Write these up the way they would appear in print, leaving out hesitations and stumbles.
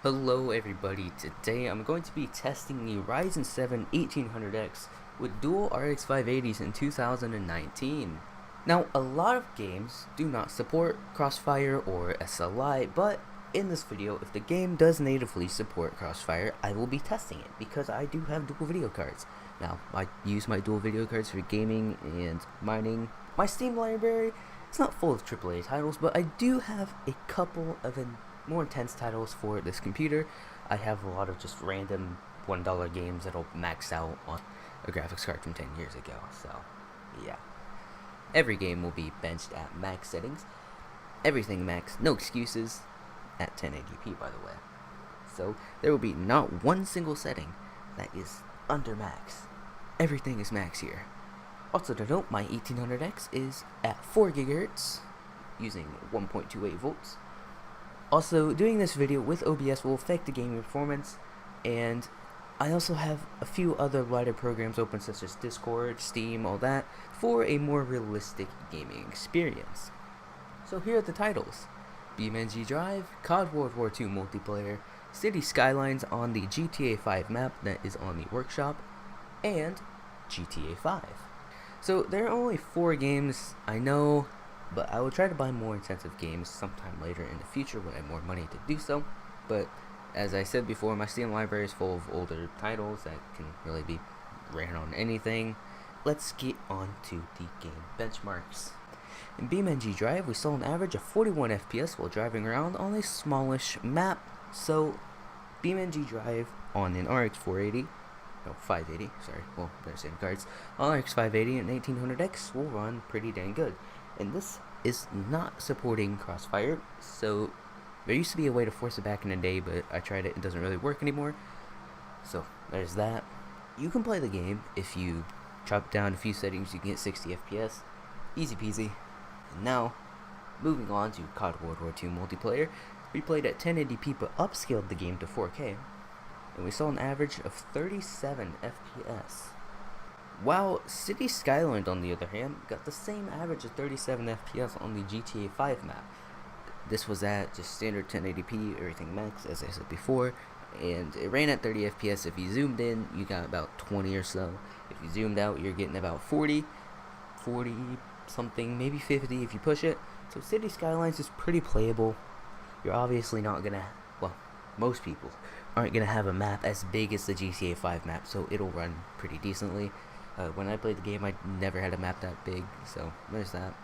Hello everybody, today I'm going to be testing the Ryzen 7 1800X with dual RX 580s in 2019. Now, a lot of games do not support crossfire or SLI, but in this video, if the game does natively support crossfire, I will be testing it because I do have dual video cards. Now, I use my dual video cards for gaming and mining. My Steam library, it's not full of AAA titles, but I do have a couple of more intense titles for this computer. I have a lot of just random $1 games that'll max out on a graphics card from 10 years ago, so yeah. Every game will be benched at max settings. Everything max, no excuses, at 1080p by the way. So there will be not one single setting that is under max. Everything is max here. Also to note, my 1800X is at 4 GHz using 1.28 volts. Also, doing this video with OBS will affect the gaming performance, and I also have a few other lighter programs open such as Discord, Steam, all that, for a more realistic gaming experience. So here are the titles: BeamNG Drive, COD World War II multiplayer, City Skylines on the GTA 5 map that is on the workshop, and GTA 5. So there are only 4 games, I know, but I will try to buy more intensive games sometime later in the future when I have more money to do so. But as I said before, my Steam library is full of older titles that can really be ran on anything. Let's get on to the game benchmarks. In BeamNG Drive, we saw an average of 41 FPS while driving around on a smallish map. So BeamNG Drive on an RX 480, no 580, sorry, well they're the same cards, on RX 580 and 1800X will run pretty dang good. And this is not supporting crossfire, so there used to be a way to force it back in the day, but I tried it, it doesn't really work anymore. So there's that. You can play the game if you chop down a few settings, you can get 60 FPS, easy peasy. And now, moving on to COD World War II multiplayer, we played at 1080p but upscaled the game to 4K, and we saw an average of 37 FPS. While City Skylines, on the other hand, got the same average of 37 FPS on the GTA 5 map. This was at just standard 1080p, everything max, as I said before, and it ran at 30 FPS. If you zoomed in, you got about 20 or so. If you zoomed out, you're getting about 40 something, maybe 50 if you push it. So City Skylines is pretty playable. You're obviously not gonna, well, most people aren't gonna have a map as big as the GTA 5 map, so it'll run pretty decently. When I played the game, I never had a map that big, so there's that.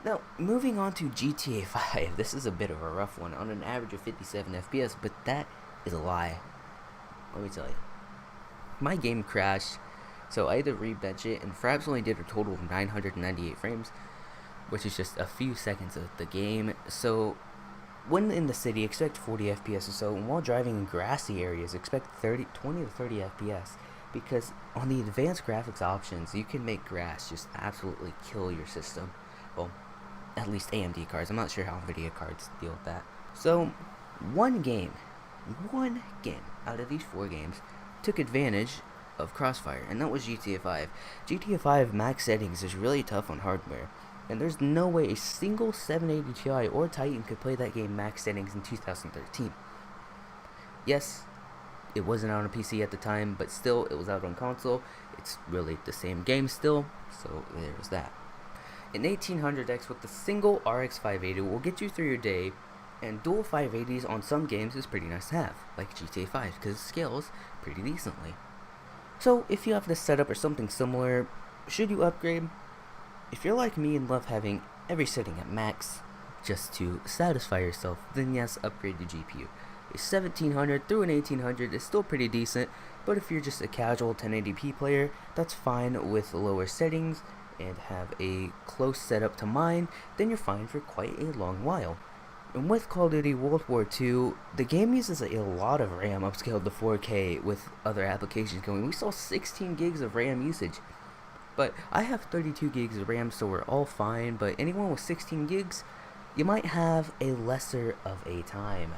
Now, moving on to GTA 5, this is a bit of a rough one, on an average of 57 FPS, but that is a lie. Let me tell you. My game crashed, so I had to re-bench it, and Fraps only did a total of 998 frames, which is just a few seconds of the game. So, when in the city, expect 40 FPS or so, and while driving in grassy areas, expect 20 to 30 FPS. Because on the advanced graphics options, you can make grass just absolutely kill your system. Well, at least AMD cards. I'm not sure how NVIDIA cards deal with that. So, one game out of these 4 games took advantage of crossfire, and that was GTA 5. GTA 5 max settings is really tough on hardware, and there's no way a single 780 Ti or Titan could play that game max settings in 2013. Yes, it wasn't out on PC at the time, but still, it was out on console. It's really the same game still, so there's that. An 1800X with the single RX 580 will get you through your day, and dual 580s on some games is pretty nice to have, like GTA 5, because it scales pretty decently. So, if you have this setup or something similar, should you upgrade? If you're like me and love having every setting at max, just to satisfy yourself, then yes, upgrade the GPU. A 1700 through an 1800 is still pretty decent, but if you're just a casual 1080p player, that's fine with lower settings and have a close setup to mine, then you're fine for quite a long while. And with Call of Duty World War II, the game uses a lot of RAM upscaled to 4K with other applications going. We saw 16 gigs of RAM usage, but I have 32 gigs of RAM, so we're all fine. But anyone with 16 gigs, you might have a lesser of a time.